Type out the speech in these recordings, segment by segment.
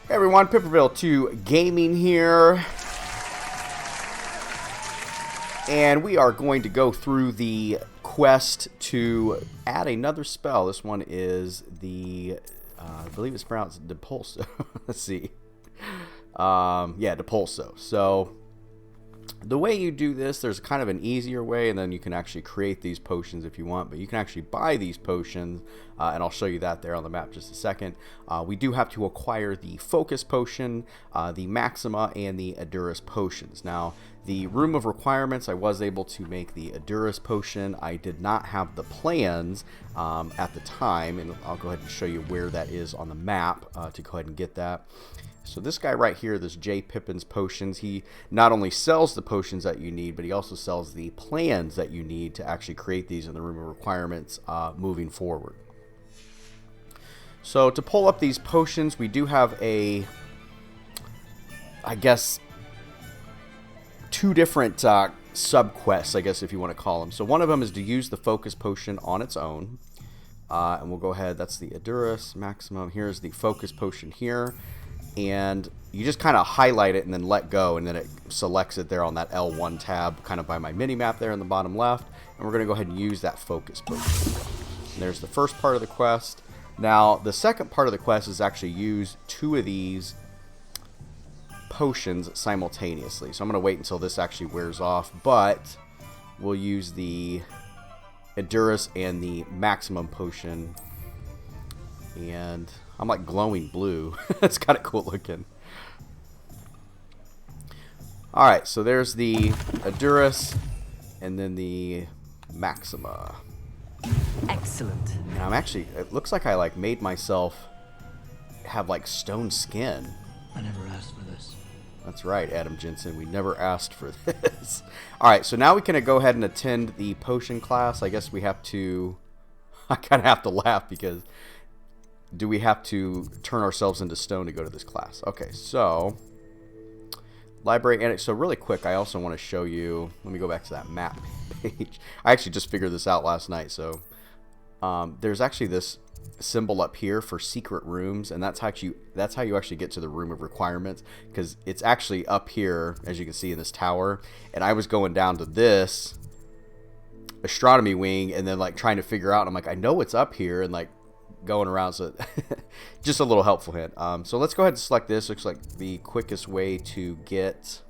Hey everyone, Pipperville 2 Gaming here. And we are going to go through the quest to add another spell. This one is the, I believe it's pronounced depulso. Let's see. Yeah, depulso. So, the way you do this, there's kind of an easier way, and then you can actually create these potions if you want, but you can actually buy these potions, and I'll show you that there on the map just a second. We do have to acquire the focus potion, the maxima, and the Edurus potions. Now, the room of requirements, I was able to make the Edurus potion. I did not have the plans at the time, and I'll go ahead and show you where that is on the map to go ahead and get that. So this guy right here, this J. Pippin's Potions, he not only sells the potions that you need, but he also sells the plans that you need to actually create these in the room of requirements moving forward. So to pull up these potions, we do have a, I guess, two different sub-quests, I guess if you want to call them. So one of them is to use the focus potion on its own. And we'll go ahead, that's the Edurus Maximum. Here's the focus potion here. And you just kind of highlight it and then let go, and then it selects it there on that L1 tab, kind of by my mini-map there in the bottom left. And we're going to go ahead and use that focus potion. And there's the first part of the quest. Now, the second part of the quest is actually use two of these potions simultaneously. So I'm going to wait until this actually wears off, but we'll use the Edurus and the Maximum potion. And I'm like glowing blue. It's kind of cool looking. Alright, so there's the Edurus and then the Maxima. Excellent. And I'm actually, it looks like I like made myself have like stone skin. I never asked for this. That's right, Adam Jensen. We never asked for this. Alright, so now we can go ahead and attend the potion class. I guess we have to, I kind of have to laugh because do we have to turn ourselves into stone to go to this class? Okay, so library annex. So really quick, I also want to show you. Let me go back to that map page. I actually just figured this out last night. So there's actually this symbol up here for secret rooms, and that's how you actually get to the room of requirements, because it's actually up here, as you can see in this tower. And I was going down to this astronomy wing, and then like trying to figure out. And I'm like, I know it's up here, and like going around, so just a little helpful hint. So let's go ahead and select this. Looks like the quickest way to get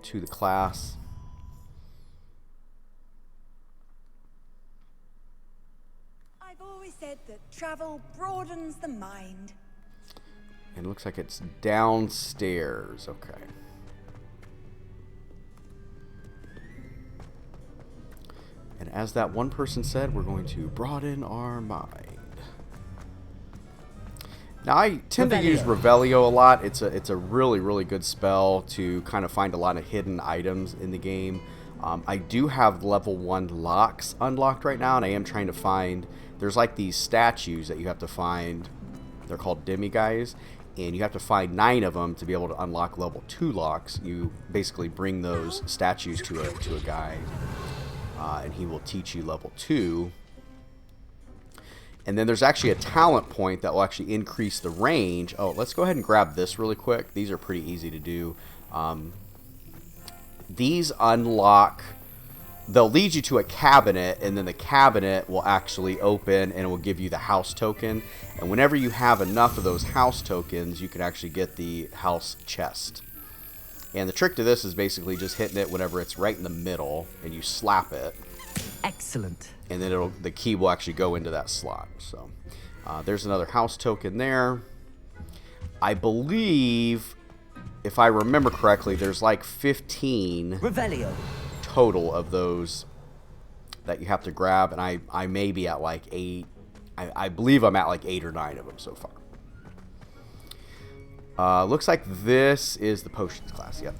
to the class. I've always said that travel broadens the mind. And it looks like it's downstairs. Okay. And as that one person said, we're going to broaden our mind. Now, I tend to use Revelio a lot. It's a really, really good spell to kind of find a lot of hidden items in the game. I do have level 1 locks unlocked right now, and I am trying to find... There's like these statues that you have to find. They're called demiguys, and you have to find 9 of them to be able to unlock level 2 locks. You basically bring those statues to a guy, and he will teach you level 2. And then there's actually a talent point that will actually increase the range. Oh, let's go ahead and grab this really quick. These are pretty easy to do. These unlock... They'll lead you to a cabinet, and then the cabinet will actually open, and it will give you the house token. And whenever you have enough of those house tokens, you can actually get the house chest. And the trick to this is basically just hitting it whenever it's right in the middle, and you slap it. Excellent. And then the key will actually go into that slot. So there's another house token there. I believe, if I remember correctly, there's like 15 Revelio. total of those that you have to grab, and I may be at like 8. I believe I'm at like 8 or 9 of them so far. Looks like this is the potions class. Yep.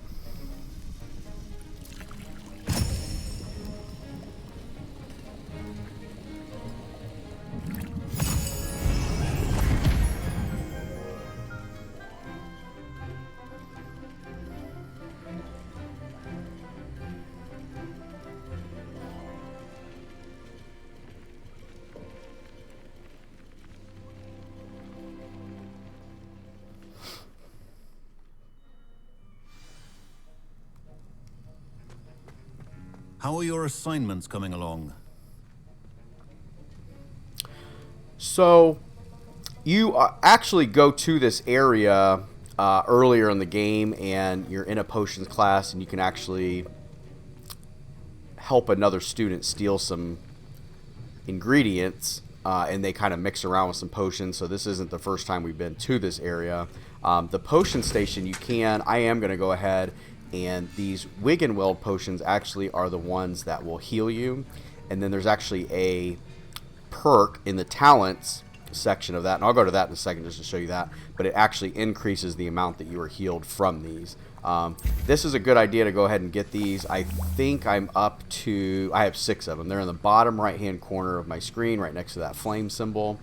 How are your assignments coming along? So, you actually go to this area earlier in the game, and you're in a potions class, and you can actually help another student steal some ingredients, and they kind of mix around with some potions. So this isn't the first time we've been to this area. The potion station, I am going to go ahead, and these Wiggenweld potions actually are the ones that will heal you. And then there's actually a perk in the talents section of that, and I'll go to that in a second just to show you that, but it actually increases the amount that you are healed from these. This is a good idea to go ahead and get these. I think I have 6 of them. They're in the bottom right hand corner of my screen right next to that flame symbol.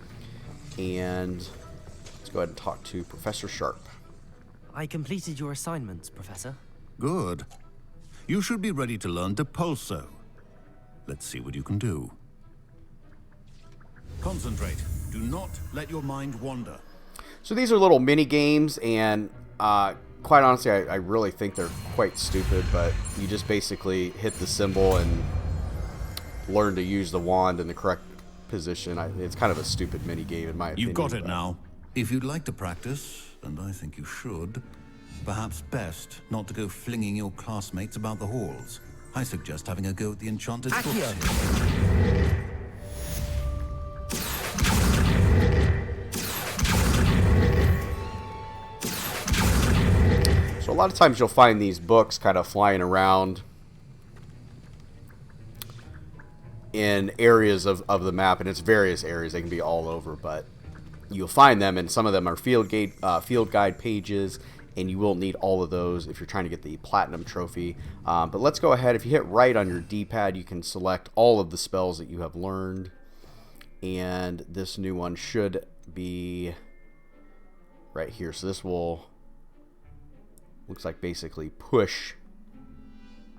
And let's go ahead and talk to Professor Sharp. I completed your assignments, Professor. Good. You should be ready to learn depulso. Let's see what you can do. Concentrate. Do not let your mind wander. So these are little mini games, and quite honestly, I really think they're quite stupid, but you just basically hit the symbol and learn to use the wand in the correct position. It's kind of a stupid mini game in my opinion. You've got it now. If you'd like to practice, and I think you should, perhaps best not to go flinging your classmates about the halls. I suggest having a go at the enchanted books here. So a lot of times you'll find these books kind of flying around in areas of the map, and it's various areas. They can be all over, but you'll find them, and some of them are field guide pages, and you will need all of those if you're trying to get the platinum trophy. But let's go ahead. If you hit right on your D-pad, you can select all of the spells that you have learned, and this new one should be right here. So this will, looks like, basically push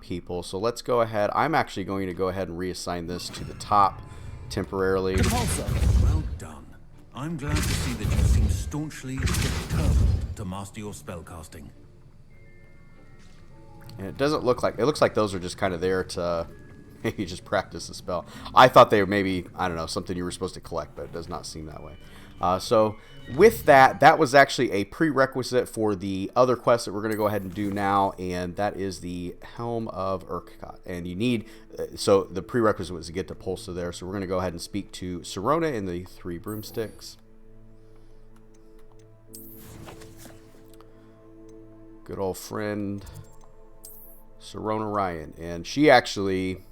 people. So let's go ahead. I'm actually going to go ahead and reassign this to the top temporarily. Well done. I'm glad to see that you seem staunchly determined to master your spellcasting. And it doesn't look like, it looks like those are just kind of there to maybe just practice the spell. I thought they were maybe, I don't know, something you were supposed to collect, but it does not seem that way. So with that, that was actually a prerequisite for the other quest that we're going to go ahead and do now, and that is the Helm of Urquhart. And you need, so the prerequisite was to get to Pulsa there, so we're going to go ahead and speak to Sirona in the 3 broomsticks. Good old friend Sirona Ryan, and she actually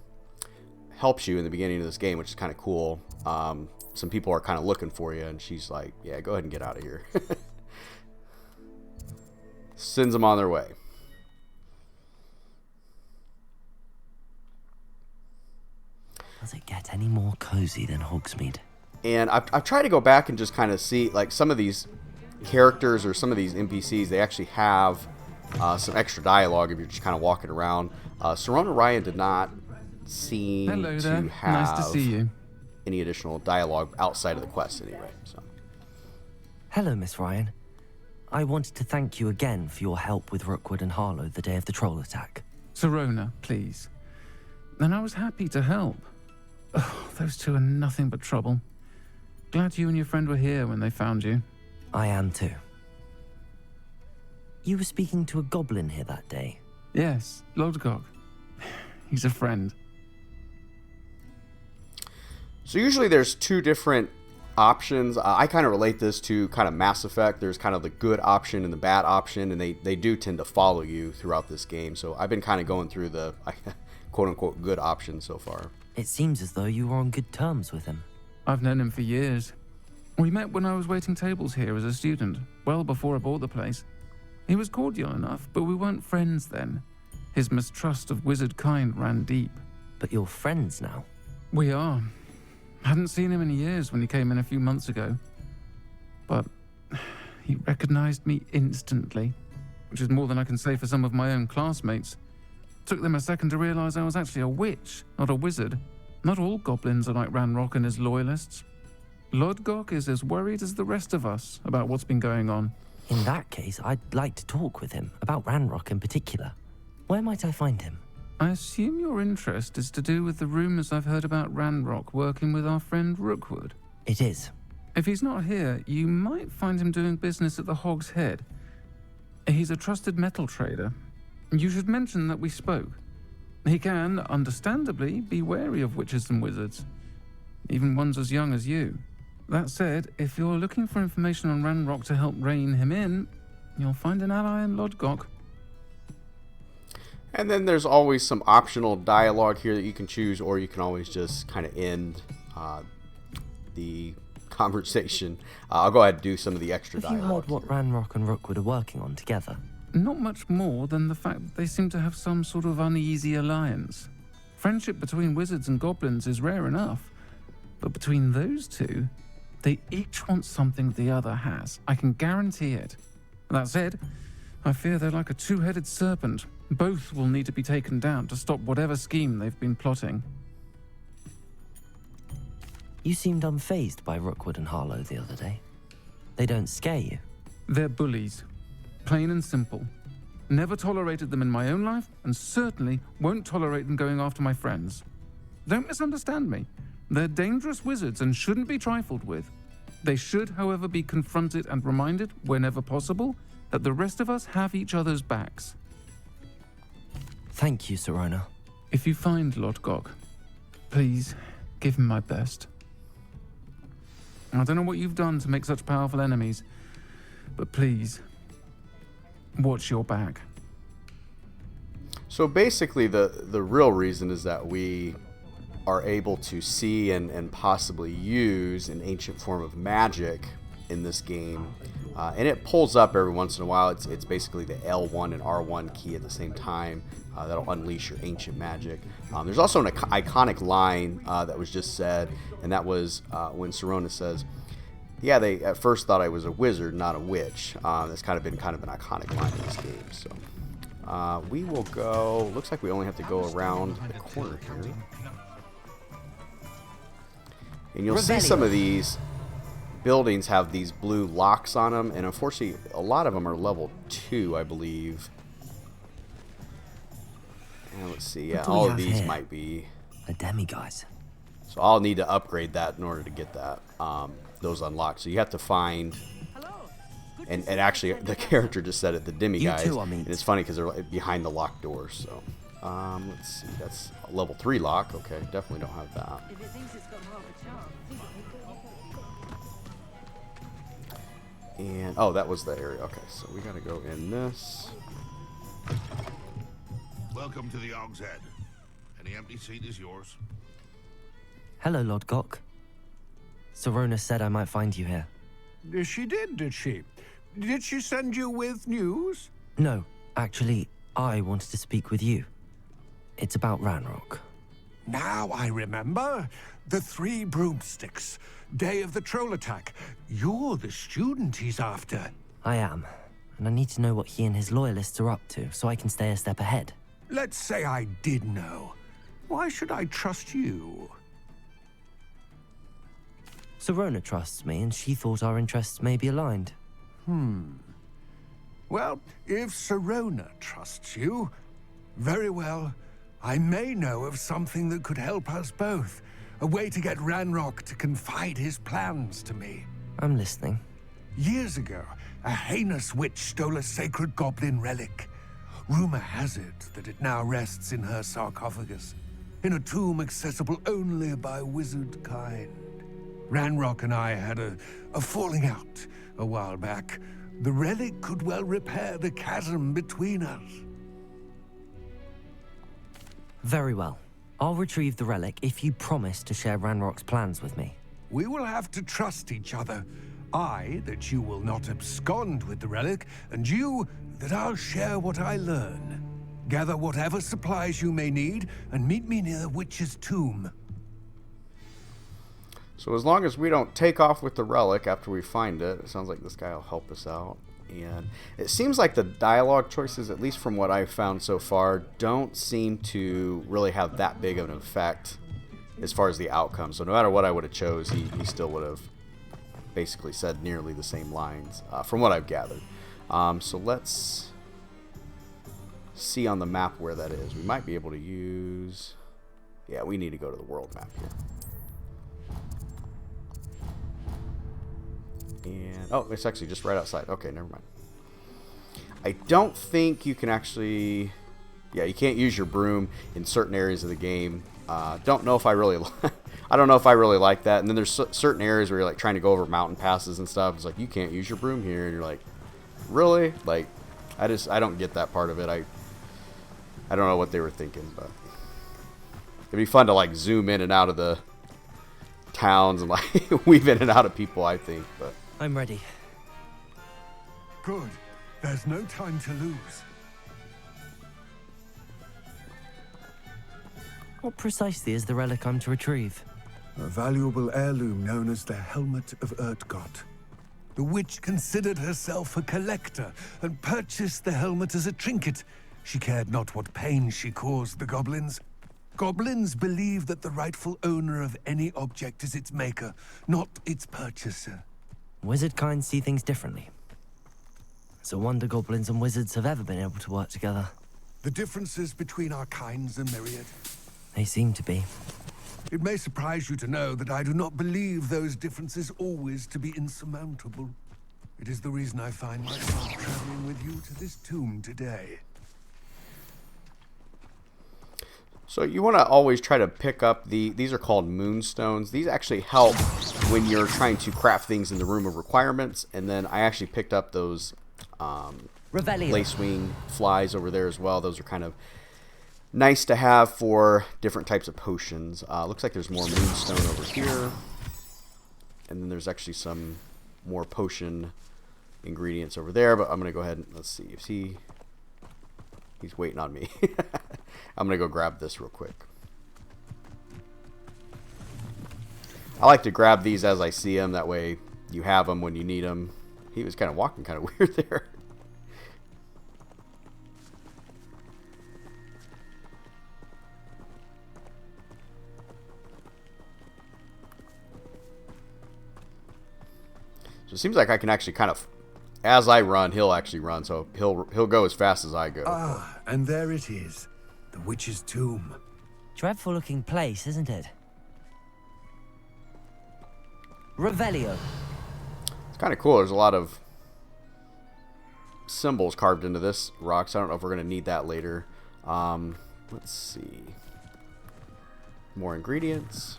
helps you in the beginning of this game, which is kind of cool. Some people are kind of looking for you, and she's like, yeah, go ahead and get out of here. Sends them on their way. Does it get any more cozy than Hogsmeade? And I've tried to go back and just kind of see, like, some of these characters or some of these NPCs, they actually have some extra dialogue if you're just kind of walking around. Sirona Ryan did not seem Hello to there. have Nice to see you. any additional dialogue outside of the quest anyway. So. Hello, Miss Ryan. I wanted to thank you again for your help with Rookwood and Harlow the day of the troll attack. Sirona, please. And I was happy to help. Oh, those two are nothing but trouble. Glad you and your friend were here when they found you. I am too. You were speaking to a goblin here that day. Yes, Lodgok. He's a friend. So usually there's 2 different options. I kind of relate this to kind of Mass Effect. There's kind of the good option and the bad option, and they do tend to follow you throughout this game. So I've been kind of going through the quote-unquote good option so far. It seems as though you were on good terms with him. I've known him for years. We met when I was waiting tables here as a student, well before I bought the place. He was cordial enough, but we weren't friends then. His mistrust of wizard kind ran deep. But you're friends now. We are. Hadn't seen him in years when he came in a few months ago. But he recognized me instantly, which is more than I can say for some of my own classmates. Took them a second to realize I was actually a witch, not a wizard. Not all goblins are like Ragnok and his loyalists. Lodgok is as worried as the rest of us about what's been going on. In that case, I'd like to talk with him, about Ragnok in particular. Where might I find him? I assume your interest is to do with the rumors I've heard about Ragnok working with our friend Rookwood. It is. If he's not here, you might find him doing business at the Hog's Head. He's a trusted metal trader. You should mention that we spoke. He can, understandably, be wary of witches and wizards, even ones as young as you. That said, if you're looking for information on Ragnok to help rein him in, you'll find an ally in Lodgok. And then there's always some optional dialogue here that you can choose, or you can always just kind of end the conversation. I'll go ahead and do some of the extra Have you dialogue. heard what Ragnok and Rookwood are working on together? Not much more than the fact that they seem to have some sort of uneasy alliance. Friendship between wizards and goblins is rare enough, but between those two, they each want something the other has. I can guarantee it. That said, I fear they're like a two-headed serpent. Both will need to be taken down to stop whatever scheme they've been plotting. You seemed unfazed by Rookwood and Harlow the other day. They don't scare you. They're bullies. Plain and simple. Never tolerated them in my own life, and certainly won't tolerate them going after my friends. Don't misunderstand me. They're dangerous wizards and shouldn't be trifled with. They should, however, be confronted and reminded, whenever possible, that the rest of us have each other's backs. Thank you, Sirona. If you find Lodgok, please give him my best. I don't know what you've done to make such powerful enemies, but please, watch your back. So basically, the real reason is that we are able to see and possibly use an ancient form of magic in this game. And it pulls up every once in a while. It's basically the L1 and R1 key at the same time. That'll unleash your ancient magic. There's also an iconic line that was just said, and that was when Sirona says, yeah, they at first thought I was a wizard, not a witch. That's kind of been an iconic line in this game. So we will go, looks like we only have to go around the corner here. And you'll see some of these buildings have these blue locks on them, and unfortunately a lot of them are level 2, I believe. And let's see, yeah, all of these might be a demiguise. So I'll need to upgrade that in order to get that those unlocked. So you have to find, and actually the character just said it, the demiguise, and it's funny because they're behind the locked doors. So let's see, that's a level 3 lock. Okay, definitely don't have that. And oh, that was the area. Okay, so we gotta go in this. Welcome to the Hog's Head. Any empty seat is yours. Hello, Lodgok. Sirona said I might find you here. She did she? Did she send you with news? No, actually, I wanted to speak with you. It's about Ragnok. Now I remember. The 3 broomsticks. Day of the troll attack. You're the student he's after. I am, and I need to know what he and his loyalists are up to so I can stay a step ahead. Let's say I did know. Why should I trust you? Sirona trusts me, and she thought our interests may be aligned. Well, if Sirona trusts you, very well. I may know of something that could help us both. A way to get Ragnok to confide his plans to me. I'm listening. Years ago, a heinous witch stole a sacred goblin relic. Rumor has it that it now rests in her sarcophagus, in a tomb accessible only by wizard kind. Ragnok and I had a falling out a while back. The relic could well repair the chasm between us. Very well. I'll retrieve the relic if you promise to share Ragnok's plans with me. We will have to trust each other. I, that you will not abscond with the relic, and you, that I'll share what I learn. Gather whatever supplies you may need, and meet me near the witch's tomb. So as long as we don't take off with the relic after we find it, it sounds like this guy will help us out. And it seems like the dialogue choices, at least from what I've found so far, don't seem to really have that big of an effect as far as the outcome. So no matter what I would have chose, he still would have basically said nearly the same lines from what I've gathered. So let's see on the map where that is. We might be able to use... Yeah, we need to go to the world map here. And oh, it's actually just right outside. Okay, never mind. I don't think you can actually... Yeah, you can't use your broom in certain areas of the game. Don't know if I really... I don't know if I really like that. And then there's certain areas where you're like trying to go over mountain passes and stuff. It's like, you can't use your broom here. And you're like, really? Like, I don't get that part of it. I don't know what they were thinking, but it'd be fun to like zoom in and out of the towns and like weave in and out of people, I think. But I'm ready. Good. There's no time to lose. What precisely is the relic I'm to retrieve? A valuable heirloom known as the Helmet of Urtkot. The witch considered herself a collector and purchased the helmet as a trinket. She cared not what pain she caused the goblins. Goblins believe that the rightful owner of any object is its maker, not its purchaser. Wizard kind see things differently. It's a wonder goblins and wizards have ever been able to work together. The differences between our kinds are myriad. They seem to be. It may surprise you to know that I do not believe those differences always to be insurmountable. It is the reason I find myself traveling with you to this tomb today. so you want to always try to pick up these are called moonstones. These actually help when you're trying to craft things in the room of requirements. And then I actually picked up those lacewing flies over there as well. Those are kind of nice to have for different types of potions. Looks like there's more moonstone over here. And then there's actually some more potion ingredients over there. But I'm going to go ahead and let's see. If he's waiting on me. I'm going to go grab this real quick. I like to grab these as I see them. That way you have them when you need them. He was kind of walking kind of weird there. So it seems like I can actually kind of, as I run, he'll actually run. So he'll go as fast as I go. Ah, and there it is. The witch's tomb. Dreadful looking place, isn't it? Revelio. It's kind of cool. There's a lot of symbols carved into this rock, so I don't know if we're going to need that later. Let's see. More ingredients.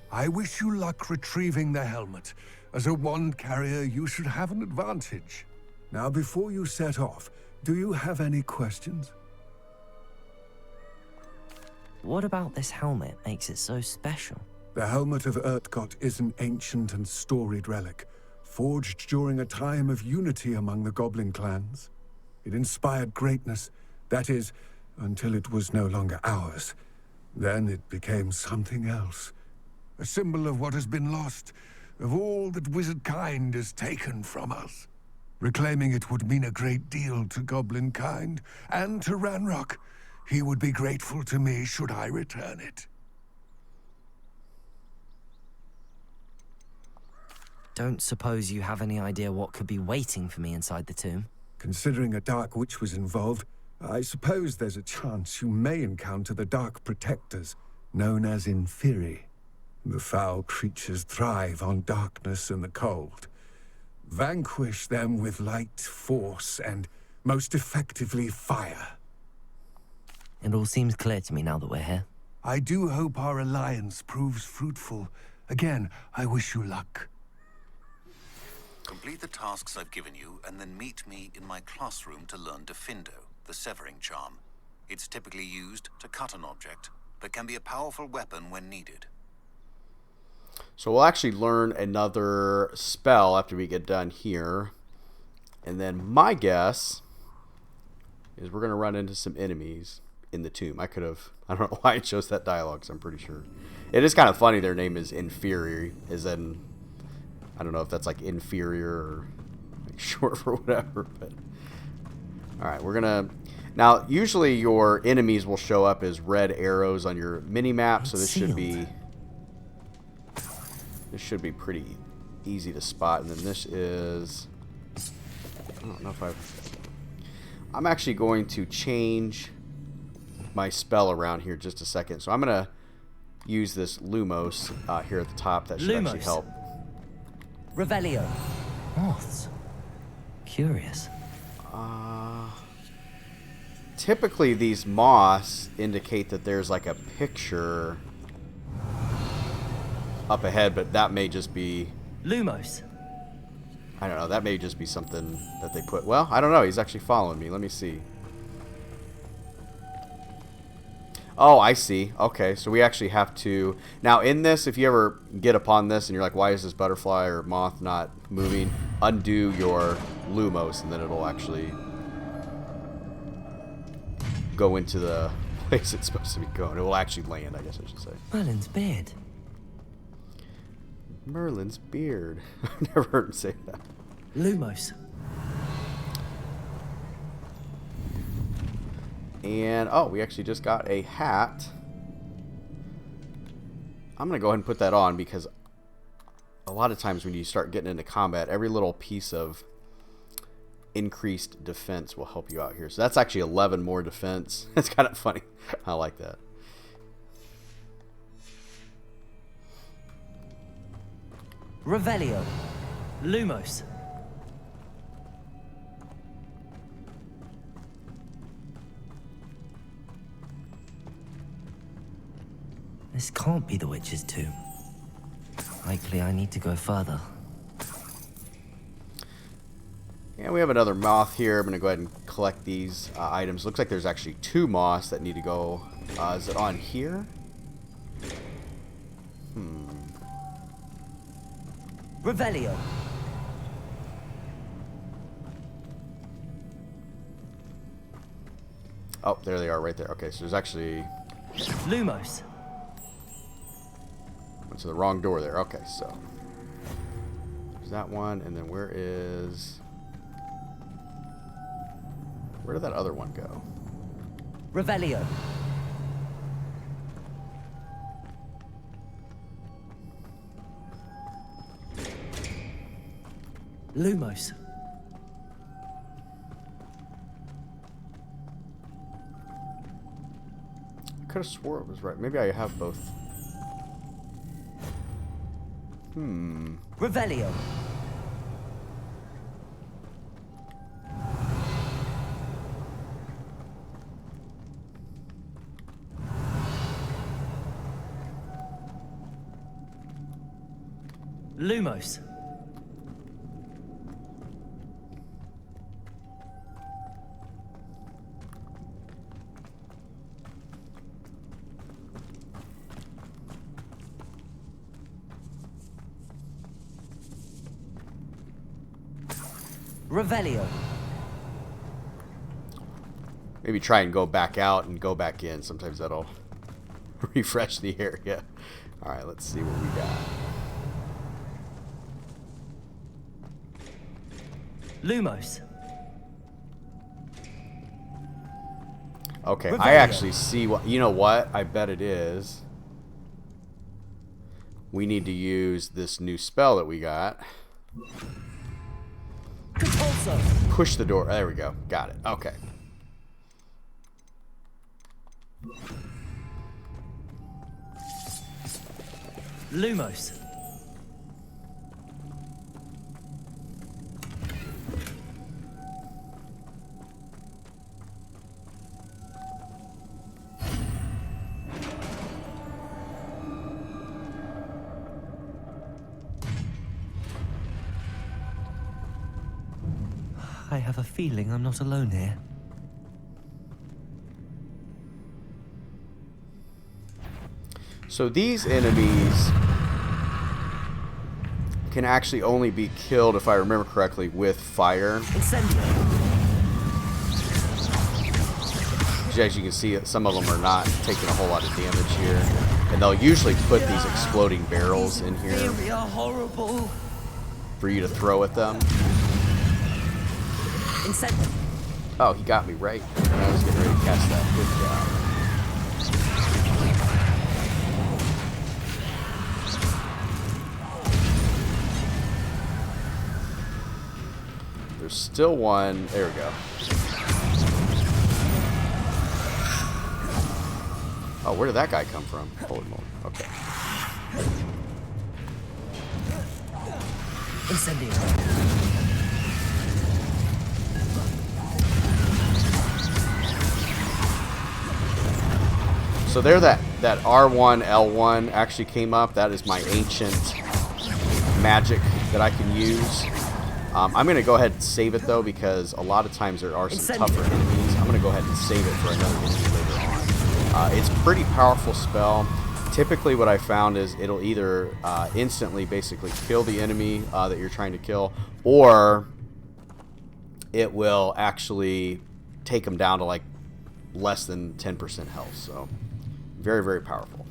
I wish you luck retrieving the helmet. As a wand carrier, you should have an advantage. Now, before you set off, do you have any questions? What about this helmet makes it so special? The Helmet of Urtkot is an ancient and storied relic, forged during a time of unity among the goblin clans. It inspired greatness, that is, until it was no longer ours. Then it became something else. A symbol of what has been lost, of all that wizard kind has taken from us. Reclaiming it would mean a great deal to goblin kind, and to Ragnok. He would be grateful to me should I return it. Don't suppose you have any idea what could be waiting for me inside the tomb? Considering a dark witch was involved, I suppose there's a chance you may encounter the Dark Protectors, known as Inferi. The foul creatures thrive on darkness and the cold. Vanquish them with light, force, and most effectively fire. It all seems clear to me now that we're here. I do hope our alliance proves fruitful. Again, I wish you luck. Complete the tasks I've given you, and then meet me in my classroom to learn Defindo, the severing charm. It's typically used to cut an object, but can be a powerful weapon when needed. So we'll actually learn another spell after we get done here. And then my guess is we're going to run into some enemies in the tomb. I don't know why I chose that dialogue, because I'm pretty sure. It is kind of funny their name is Inferi, as in, I don't know if that's like inferior or like short for whatever. But alright, we're going to... Now, usually your enemies will show up as red arrows on your mini-map, so this should be This should be pretty easy to spot. And then this is... I don't know if I'm actually going to change my spell around here just a second. So I'm going to use this Lumos here at the top. That should actually help. Revelio. Moths. Curious. Typically these moths indicate that there's like a picture up ahead, but that may just be... Lumos. I don't know. That may just be something that they put... Well, I don't know. He's actually following me. Let me see. Oh, I see. Okay, so we actually have to... Now, in this, if you ever get upon this and you're like, why is this butterfly or moth not moving? Undo your Lumos, and then it'll actually go into the place it's supposed to be going. It will actually land, I guess I should say. Merlin's beard. Merlin's beard. I've never heard him say that. Lumos. And, oh, we actually just got a hat. I'm going to go ahead and put that on because a lot of times when you start getting into combat, every little piece of increased defense will help you out here. So that's actually 11 more defense. It's kind of funny. I like that. Revelio. Lumos. This can't be the witch's tomb. Likely I need to go further. And we have another moth here. I'm going to go ahead and collect these items. Looks like there's actually 2 moths that need to go. Is it on here? Revelio. Oh, there they are right there. Okay, so there's actually... Lumos. Went to the wrong door there. Okay, so... There's that one, and then where is... Where did that other one go? Revelio. Lumos. I could have swore it was right. Maybe I have both. Revelio. Lumos. Revelio. Maybe try and go back out and go back in. Sometimes that'll refresh the area. Alright, let's see what we got. Lumos. Okay, Revelio. I actually see what... You know what? I bet it is. We need to use this new spell that we got. Depulso. Push the door. There we go. Got it. Okay. Lumos. I have a feeling I'm not alone here. So these enemies can actually only be killed, if I remember correctly, with fire. Incendio. As you can see, some of them are not taking a whole lot of damage here. And they'll usually put these exploding barrels in here They are horrible. for you to throw at them. Incendio. Oh, he got me right when I was getting ready to cast that. Good job. still one. There we go. Oh, where did that guy come from? Holy moly. Okay. Incendio. So there, that R1, L1 actually came up. That is my ancient magic that I can use. I'm going to go ahead and save it, though, because a lot of times there are some tougher enemies. I'm going to go ahead and save it for another enemy later on. It's a pretty powerful spell. Typically what I found is it'll either instantly basically kill the enemy that you're trying to kill, or it will actually take them down to like less than 10% health. So very, very powerful.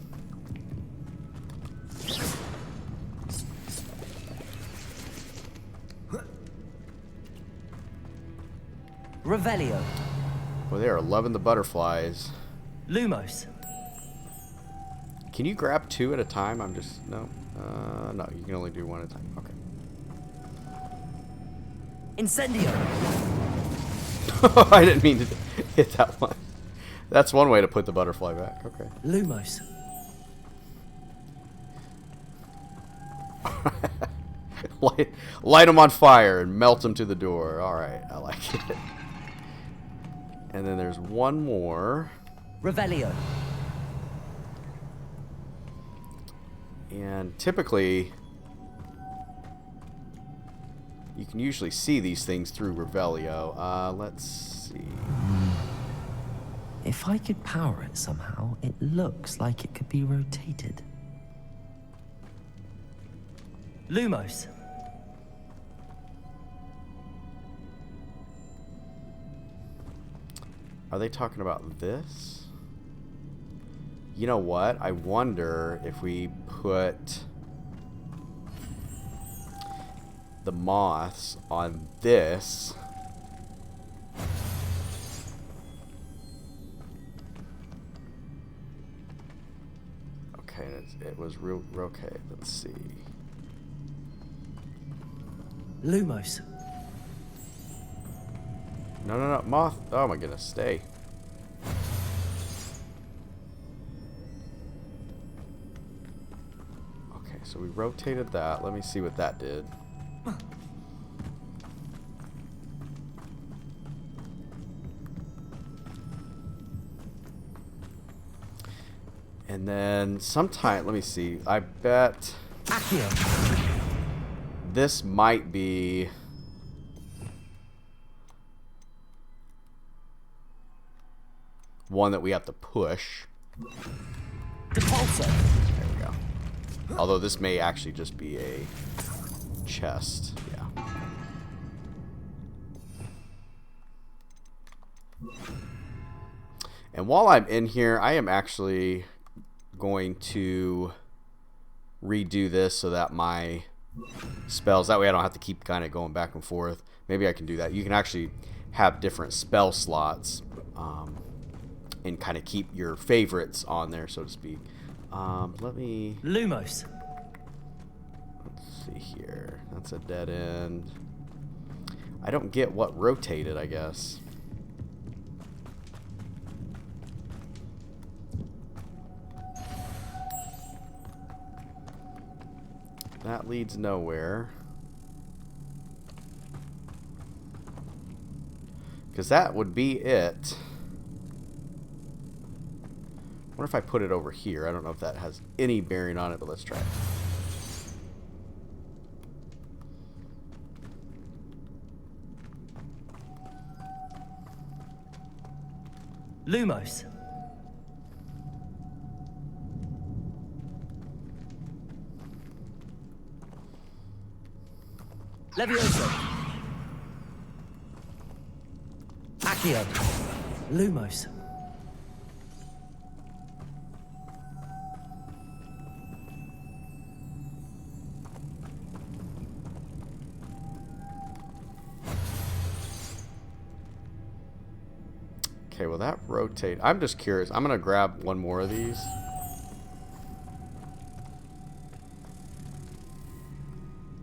Revelio. Well, they are loving the butterflies. Lumos. Can you grab two at a time? I'm just... No. No, you can only do one at a time. Okay. Incendio. I didn't mean to hit that one. That's one way to put the butterfly back. Okay. Lumos. Light them on fire and melt them to the door. Alright, I like it. And then there's one more. Revelio. And typically, you can usually see these things through Revelio. Let's see. If I could power it somehow, it looks like it could be rotated. Lumos. Are they talking about this? You know what? I wonder if we put the moths on this. Okay, it was real. Okay, let's see. Lumos. No, no, no, moth. Oh my goodness, stay. Okay, so we rotated that. Let me see what that did. And then sometime, let me see. I bet this might be one that we have to push. Depulso. There we go. Although this may actually just be a chest. Yeah. And while I'm in here, I am actually going to redo this so that my spells, that way I don't have to keep kind of going back and forth. Maybe I can do that. You can actually have different spell slots and kind of keep your favorites on there, so to speak. Let me... Lumos. Let's see here. That's a dead end. I don't get what rotated, I guess. That leads nowhere. Because that would be it. I wonder if I put it over here. I don't know if that has any bearing on it, but let's try it. Lumos. Levioso. Accio. Lumos. Okay, will that rotate? I'm just curious. I'm going to grab one more of these.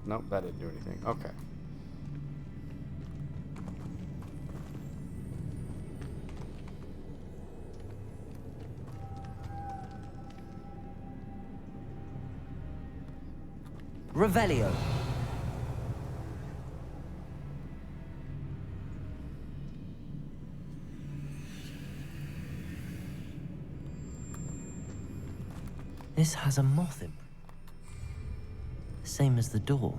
Nope, that didn't do anything. Okay. Revelio. This has a moth imprint. Same as the door.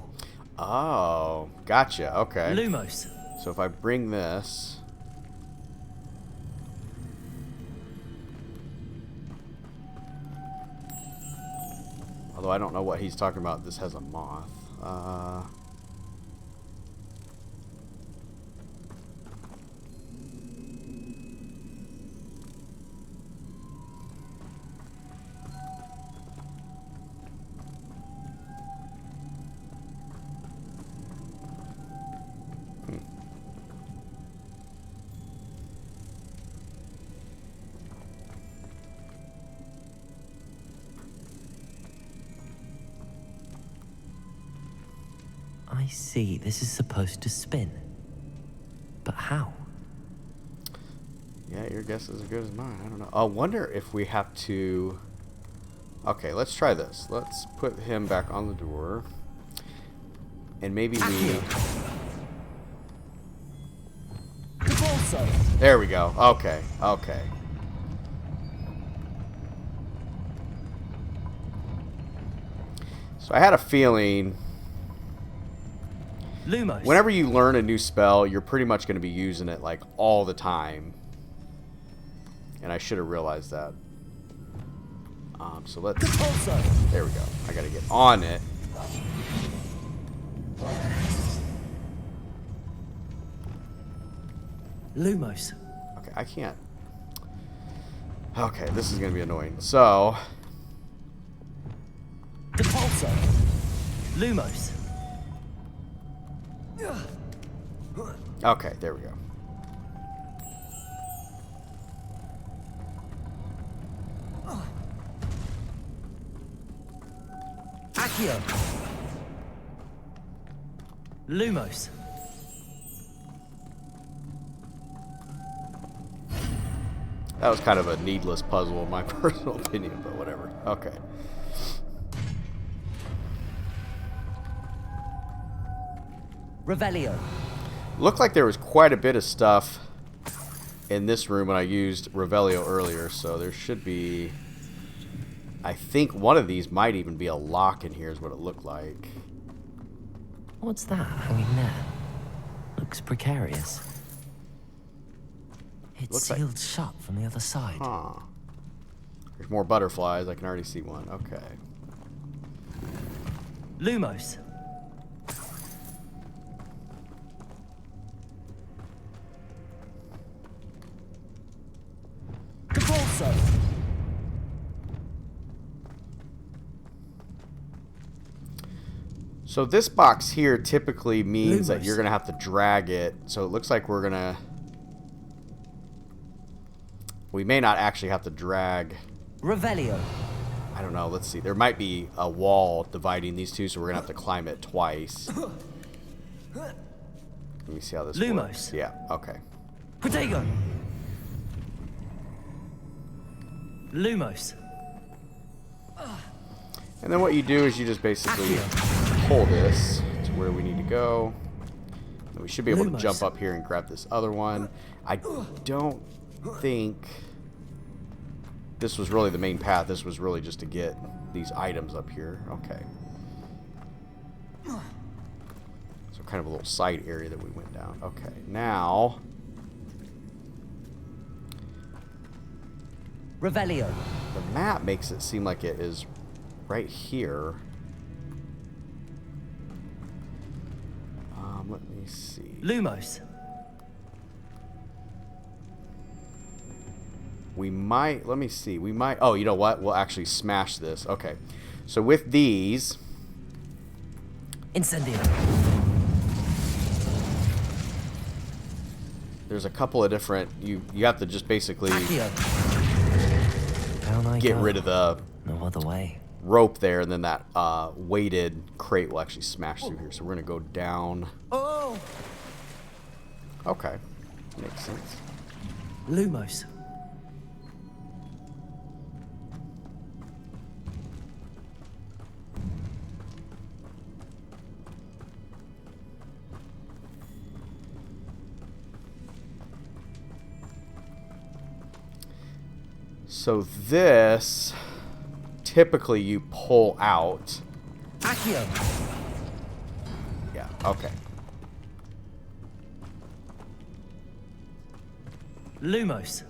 Oh, gotcha. Okay. Lumos. So if I bring this... Although I don't know what he's talking about. This has a moth. I see. This is supposed to spin. But how? Yeah, your guess is as good as mine. I don't know. I wonder if we have to... Okay, let's try this. Let's put him back on the door. And maybe we... Depulso. There we go. Okay, okay. So I had a feeling... Lumos. Whenever you learn a new spell, you're pretty much going to be using it like all the time. And I should have realized that. So let's... Depulso. There we go. I got to get on it. Lumos. Okay, I can't. Okay, this is going to be annoying. So... Depulso. Lumos. Okay, there we go. Accio. Lumos. That was kind of a needless puzzle in my personal opinion, but whatever. Okay. Revelio. Looked like there was quite a bit of stuff in this room when I used Revelio earlier, so there should be... I think one of these might even be a lock in here is what it looked like. What's that hanging there? Looks precarious. It's Looks like- sealed shut from the other side. Huh. There's more butterflies. I can already see one. Okay. Lumos. Depulso. So this box here typically means that Lumos. you're going to have to drag it. So it looks like we're going to... We may not actually have to drag... Revelio. I don't know. Let's see. There might be a wall dividing these two, so we're going to have to climb it twice. Let me see how this Lumos. works. Yeah, okay. Protego. Lumos. And then what you do is you just basically pull this to where we need to go. And we should be able to Lumos. jump up here and grab this other one. I don't think this was really the main path. This was really just to get these items up here. Okay. So kind of a little side area that we went down. Okay, now... Revelio. The map makes it seem like it is right here. Let me see. Lumos. We might, let me see. We might, oh, you know what? We'll actually smash this. Okay. So with these, Incendio. there's a couple of different, you have to just basically Accio. Down I get go. rid of the No other way. rope there, and then that weighted crate will actually smash through here. So we're going to go down. Oh. Okay. Makes sense. Lumos. So this, typically you pull out. Accio. Yeah, okay. Lumos.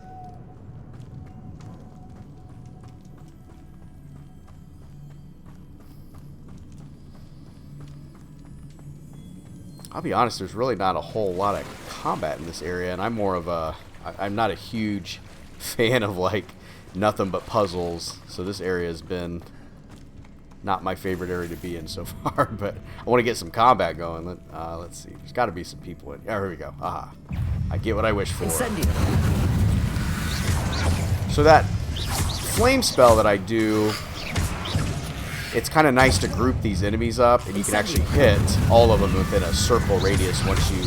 I'll be honest, there's really not a whole lot of combat in this area, and I'm more of a... I'm not a huge fan of, like, nothing but puzzles, so this area has been not my favorite area to be in so far, but I want to get some combat going. Let's see. There's got to be some people in... Oh, here we go. Aha. I get what I wish for. Incendio. So that flame spell that I do... It's kind of nice to group these enemies up, and you can actually hit all of them within a circle radius once you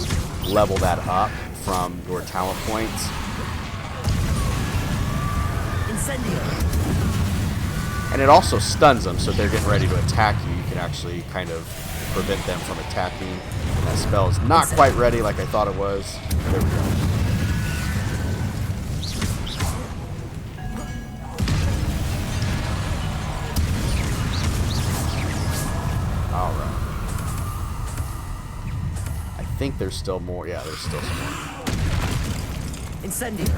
level that up from your talent points. Incendio. And it also stuns them, so if they're getting ready to attack you, you can actually kind of prevent them from attacking. And that spell is not quite ready like I thought it was. There we go. Alright. I think there's still more. Yeah, there's still some more. Incendio.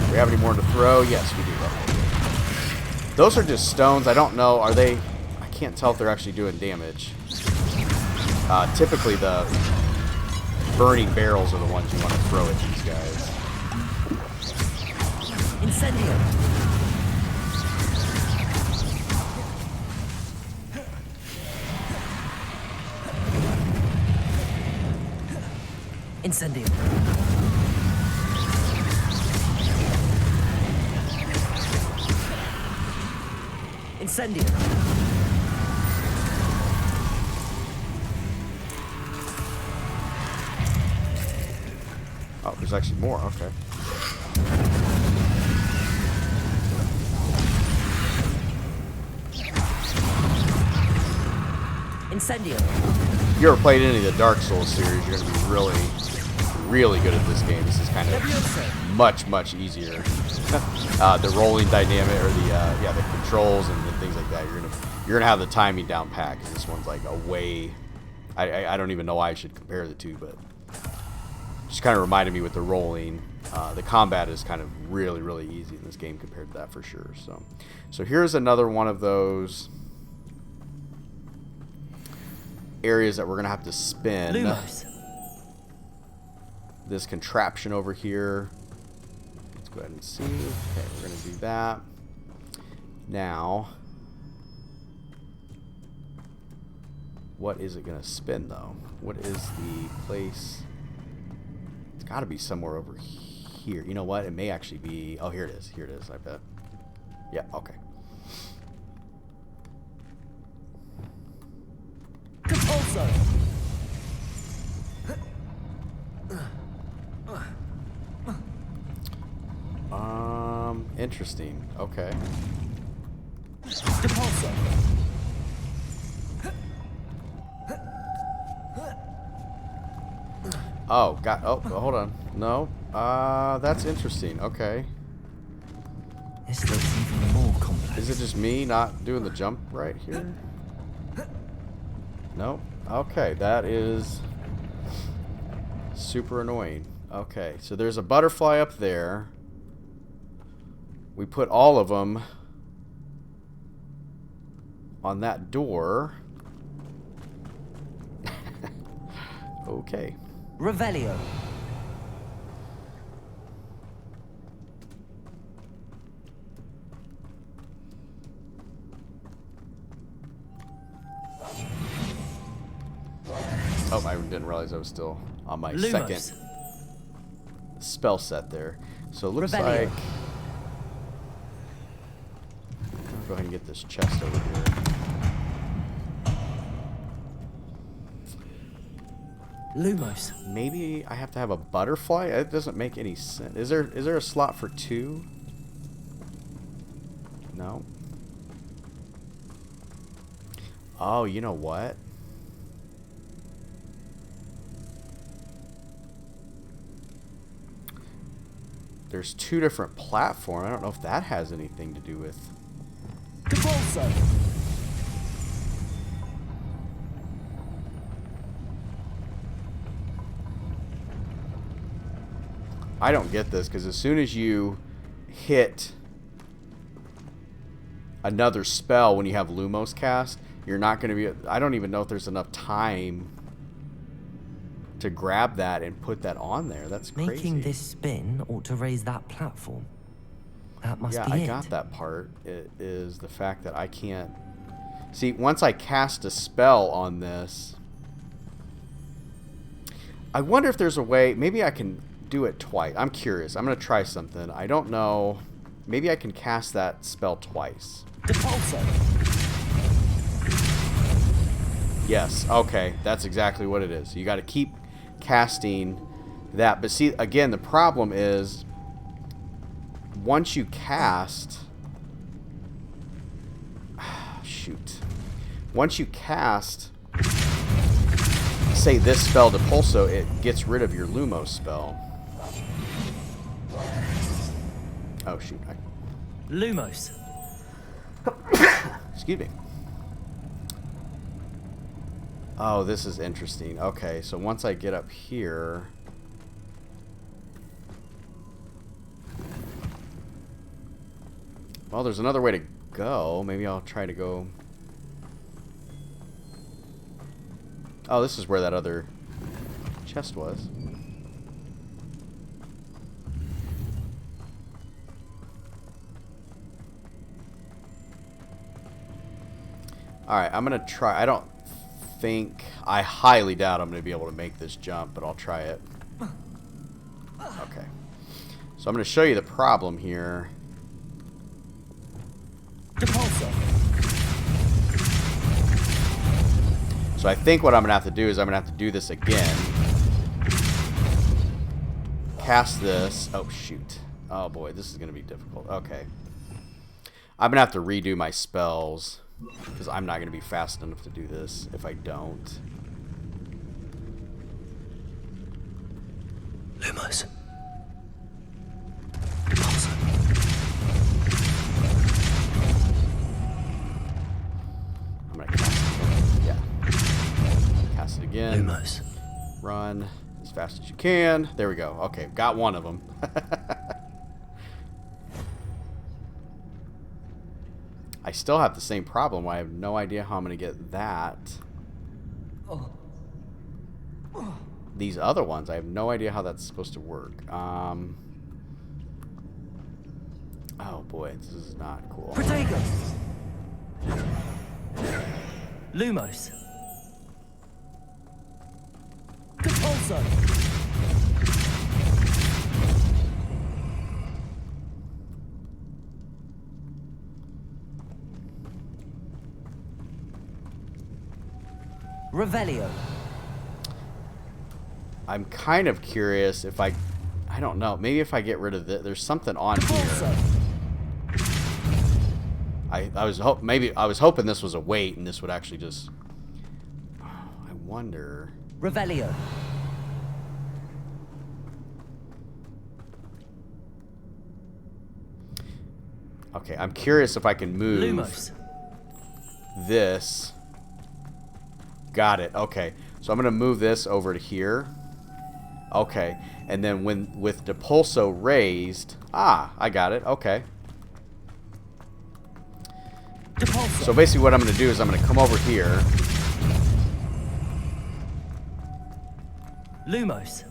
Do we have any more to throw? Yes, we do. Those are just stones. I don't know. Are they... I can't tell if they're actually doing damage. Typically, the burning barrels are the ones you want to throw at these guys. Incendio. Incendio. Incendio. Oh, there's actually more. Okay. Incendio. If you ever played any of the Dark Souls series, you're going to be really good at this game. This is kind of much easier. The rolling dynamic, or the controls and things like that. You're gonna have the timing down pat, because this one's like a way. I don't even know why I should compare the two, but just kind of reminded me with the rolling. The combat is kind of really easy in this game compared to that for sure. So here's another one of those areas that we're gonna have to spin. Lumos. This contraption over here. Let's go ahead and see. Okay, we're going to do that. Now, what is it going to spin, though? What is the place? It's got to be somewhere over here. You know what? It may actually be... Oh, here it is. Here it is, I bet. Yeah, okay. Depulso. Interesting. Okay. Depulso. Oh, hold on. No. That's interesting. Okay. This looks even more complex. Is it just me not doing the jump right here? No. Okay, that is super annoying. Okay, so there's a butterfly up there. We put all of them on that door. Okay. Revelio. Oh, I didn't realize I was still on my Lumos. second spell set there. So it looks Revelio. like... Go ahead and get this chest over here. Lumos. Maybe I have to have a butterfly? It doesn't make any sense. Is there a slot for 2? No. Oh, you know what? there's 2 different platforms. I don't know if that has anything to do with... Depulso. I don't get this, because as soon as you hit another spell when you have Lumos cast, you're not going to be... I don't even know if there's enough time to grab that and put that on there. That's crazy. Making this spin ought to raise that platform. That must be it. Yeah, I got that part. It is the fact that I can't... See, once I cast a spell on this... I wonder if there's a way... Maybe I can do it twice. I'm curious. I'm going to try something. I don't know. Maybe I can cast that spell twice. Depulso. Yes. Okay. That's exactly what it is. You got to keep casting that. But see, again, the problem is once you cast... Shoot. Once you cast, say, this spell Depulso, it gets rid of your Lumos spell. Oh, shoot. Lumos. Excuse me. Oh, this is interesting. Okay, so once I get up here... Well, there's another way to go. Maybe I'll try to go... Oh, this is where that other chest was. Alright, I'm going to try... I don't think... I highly doubt I'm going to be able to make this jump, but I'll try it. Okay. So I'm going to show you the problem here. Depulso. So I think what I'm going to have to do is I'm going to have to do this again. Cast this. Oh, shoot. Oh, boy. This is going to be difficult. Okay. I'm going to have to redo my spells, because I'm not going to be fast enough to do this if I don't. Lumos. I'm going to cast it again. Yeah. Cast it again. Lumos. Run as fast as you can. There we go. Okay, got one of them. I still have the same problem. I have no idea how I'm going to get that. These other ones, I have no idea how that's supposed to work. Oh boy, this is not cool. Protego. Lumos. Depulso. Revelio. I'm kind of curious if I don't know. Maybe if I get rid of it, there's something on here. I was hoping this was a wait and this would actually just. I wonder. Revelio. Okay, I'm curious if I can move Lumos. this. Got it. Okay. So I'm going to move this over to here. Okay. And then with Depulso raised... Ah, I got it. Okay. Depulso. So basically what I'm going to do is I'm going to come over here. Lumos.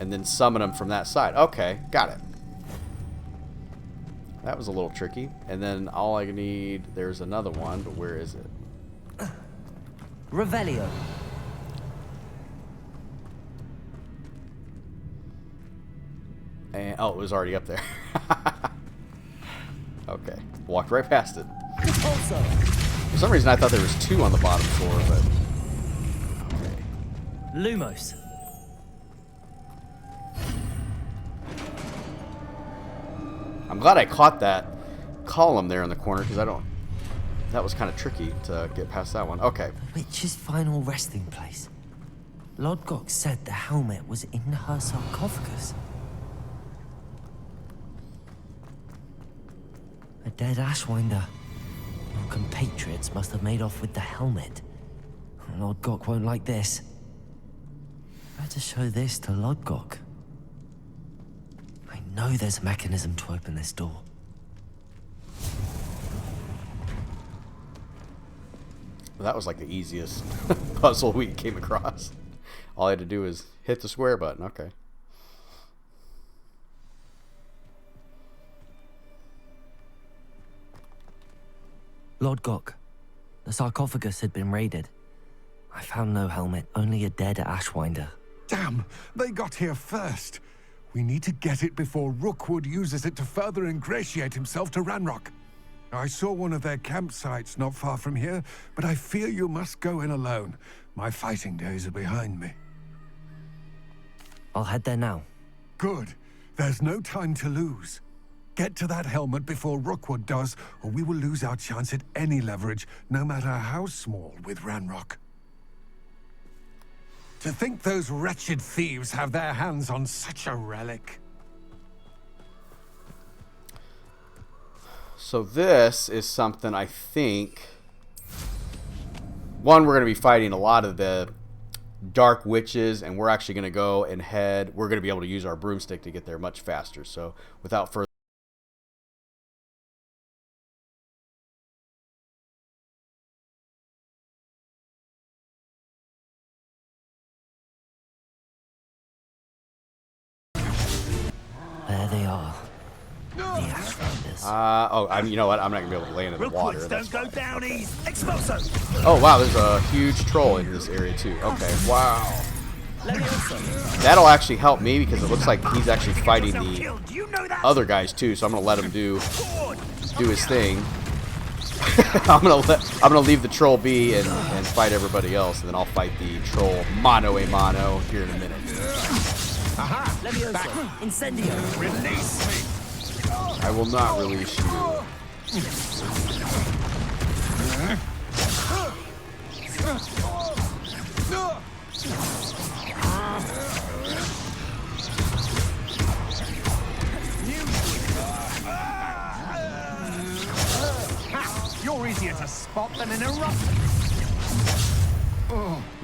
And then summon them from that side. Okay. Got it. That was a little tricky. And then all I need... There's another one, but where is it? Revelio. And, oh, it was already up there. Okay. Walked right past it. Depulso. For some reason I thought there was 2 on the bottom floor, but... Okay. Lumos. I'm glad I caught that column there in the corner, because I don't... That was kind of tricky to get past that one. Okay. The witch's final resting place. Lodgok said the helmet was in her sarcophagus. dead Ashwinder. Your compatriots must have made off with the helmet. Lodgok won't like this. Better show this to Lodgok. I know there's a mechanism to open this door. Well, that was like the easiest puzzle we came across. All I had to do was hit the square button. Okay. Lodgok, the sarcophagus had been raided. I found no helmet, only a dead Ashwinder. Damn, they got here first. We need to get it before Rookwood uses it to further ingratiate himself to Ragnok. I saw one of their campsites not far from here, but I fear you must go in alone. My fighting days are behind me. I'll head there now. Good. There's no time to lose. Get to that helmet before Rookwood does, or we will lose our chance at any leverage, no matter how small, with Ragnok. To think those wretched thieves have their hands on such a relic. So this is something I think... One, we're going to be fighting a lot of the dark witches, and we're actually going to go and head... We're going to be able to use our broomstick to get there much faster. So without further... There they are. The Ashwinders. you know what? I'm not going to be able to land in the water. Don't go down easy. Expulso. Oh, wow. There's a huge troll in this area, too. Okay, wow. That'll actually help me because it looks like he's actually fighting the other guys, too. So I'm going to let him do his thing. I'm gonna leave the troll be and fight everybody else, and then I'll fight the troll mano a mano here in a minute. Aha! Incendio. Release me. I will not release you. You're easier to spot than an erupt.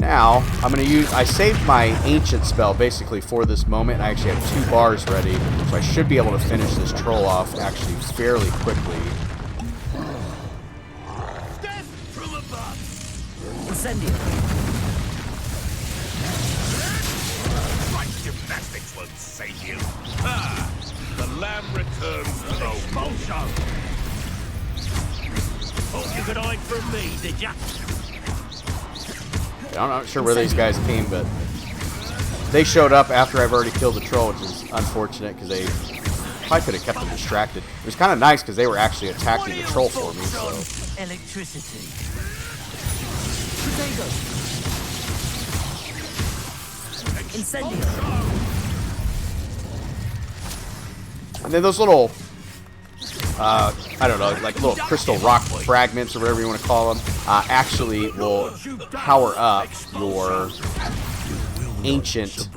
Now, I'm going to use... I saved my ancient spell basically for this moment. I actually have 2 bars ready, so I should be able to finish this troll off actually fairly quickly. Death from above. Incendio. Right gymnastics won't save you. Ah, the lamb returns to the Bolsho. Thought you could hide from me, did ya? I'm not sure where these guys came, but they showed up after I've already killed the troll, which is unfortunate because they probably could have kept them distracted. It was kind of nice because they were actually attacking the troll for me. So. Electricity. Incendio. And then those little, I don't know, like little crystal rock fragments or whatever you want to call them, actually will power up your ancient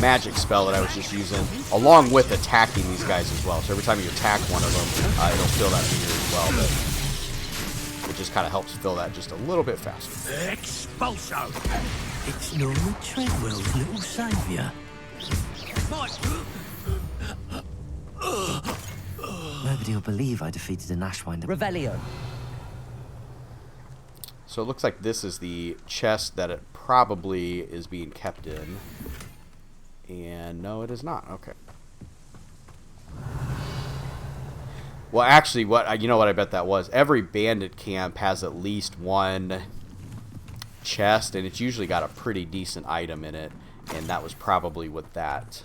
magic spell that I was just using, along with attacking these guys as well. So every time you attack one of them, it'll fill that meter as well. But it just kind of helps fill that just a little bit faster. Expulso. It's Norman Treadwell's little saviour. Nobody will believe I defeated an Ashwinder. Revelio. So it looks like this is the chest that it probably is being kept in. And no, it is not. Okay. Well, actually, you know what I bet that was? Every bandit camp has at least one chest, and it's usually got a pretty decent item in it. And that was probably what that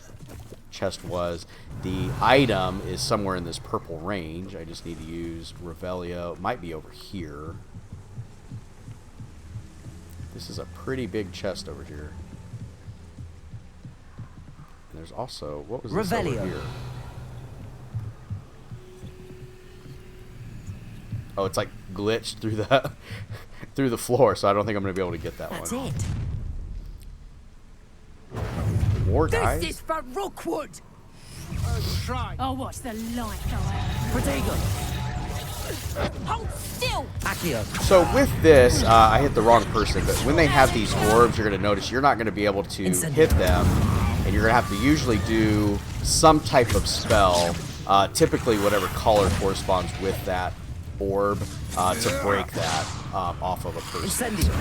chest was. The item is somewhere in this purple range. I just need to use Revelio. It might be over here. This is a pretty big chest over here. And there's also, what was this over here? Oh, it's like glitched through the through the floor, so I don't think I'm gonna be able to get that one. That's it. More guys? This is for Rookwood. Oh, what's the life I have? Protego. Hold still! Accio. So with this, I hit the wrong person, but when they have these orbs, you're going to notice you're not going to be able to hit them, and you're going to have to usually do some type of spell, typically whatever color corresponds with that orb, to break that off of a person. Incendio.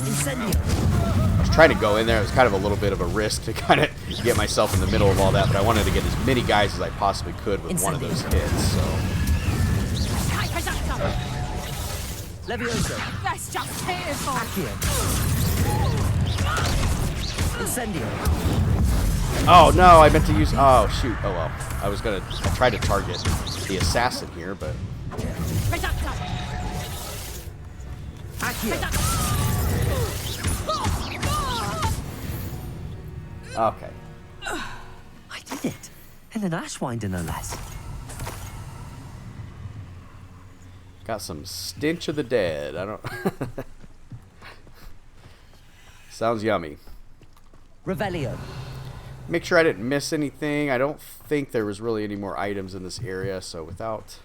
Incendio. I was trying to go in there. It was kind of a little bit of a risk to kind of get myself in the middle of all that, but I wanted to get as many guys as I possibly could with one of those hits, so... Levioso. That's just pitiful! Accio. Incendio. Oh, no, I meant to use... Oh, shoot. Oh, well. I tried to target the assassin here, but... Accio. Okay. I did it. And an Ashwinder, no less. Got some stench of the dead. I don't... Sounds yummy. Revelio. Make sure I didn't miss anything. I don't think there was really any more items in this area, so without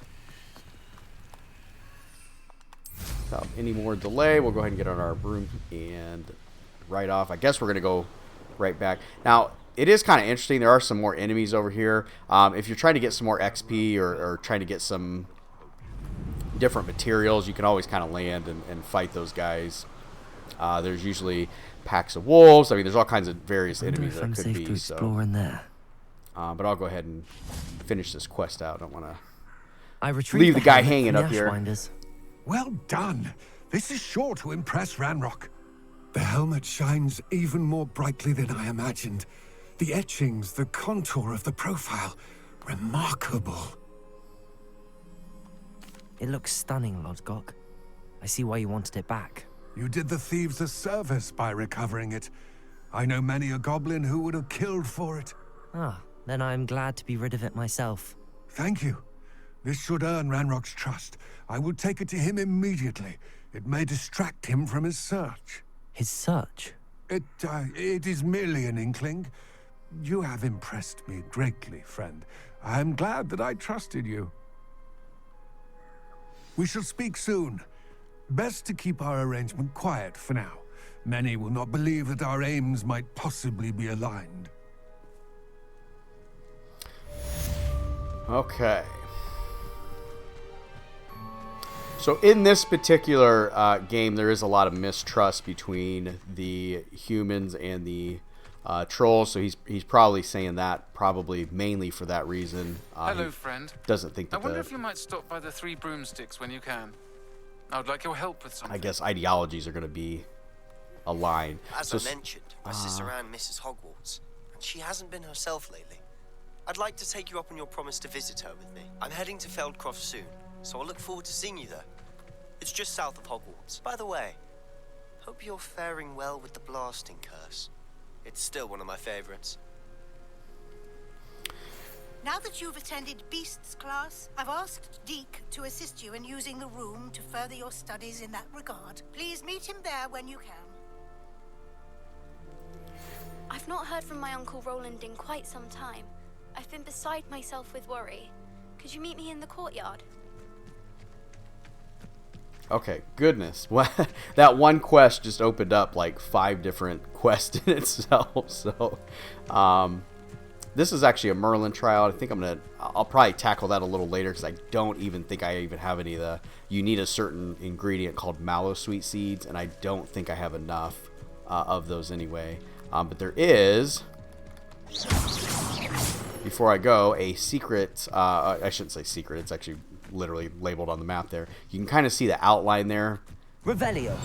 any more delay, we'll go ahead and get on our broom and right off. I guess we're going to go right back. Now, it is kind of interesting. There are some more enemies over here. If you're trying to get some more XP or trying to get some different materials, you can always kind of land and fight those guys. There's usually packs of wolves. I mean, there's all kinds of various enemies that could be. Explore in there. But I'll go ahead and finish this quest out. I don't want I leave the guy hanging up here. Well done. This is sure to impress Ragnok. The helmet shines even more brightly than I imagined. The etchings, the contour of the profile, remarkable. It looks stunning, Lodgok. I see why you wanted it back. You did the thieves a service by recovering it. I know many a goblin who would have killed for it. Ah, then I am glad to be rid of it myself. Thank you. This should earn Ragnok's trust. I will take it to him immediately. It may distract him from his search. His search? It is merely an inkling. You have impressed me greatly, friend. I am glad that I trusted you. We shall speak soon. Best to keep our arrangement quiet for now. Many will not believe that our aims might possibly be aligned. Okay. So in this particular game, there is a lot of mistrust between the humans and the trolls. So he's probably saying that probably mainly for that reason. Hello, friend. Doesn't think that I wonder if you might stop by the Three Broomsticks when you can. I would like your help with something. I guess ideologies are going to be aligned. As I mentioned, my sister Anne misses Hogwarts, and she hasn't been herself lately. I'd like to take you up on your promise to visit her with me. I'm heading to Feldcroft soon, so I'll look forward to seeing you there. It's just south of Hogwarts. By the way, hope you're faring well with the blasting curse. It's still one of my favorites. Now that you've attended Beasts class, I've asked Deke to assist you in using the room to further your studies in that regard. Please meet him there when you can. I've not heard from my Uncle Roland in quite some time. I've been beside myself with worry. Could you meet me in the courtyard? Okay, goodness. That one quest just opened up like 5 different quests in itself. So, this is actually a Merlin trial. I think I'll probably tackle that a little later because I don't even think I even have any of the... You need a certain ingredient called mallowsweet seeds, and I don't think I have enough of those anyway. But there is, before I go, a secret... I shouldn't say secret. It's actually literally labeled on the map there. You can kind of see the outline there. Revelio.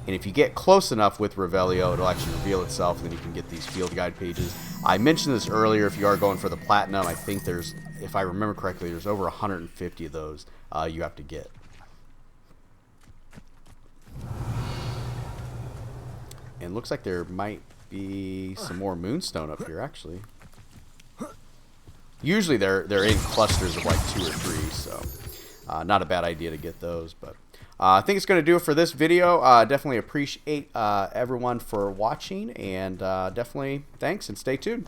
And if you get close enough with Revelio, it'll actually reveal itself, and then you can get these field guide pages. I mentioned this earlier, if you are going for the platinum, I think there's, if I remember correctly, there's over 150 of those you have to get. And looks like there might be some more moonstone up here, actually. Usually they're in clusters of like 2 or 3, so not a bad idea to get those. But I think it's going to do it for this video. Definitely appreciate everyone for watching, and definitely thanks, and stay tuned.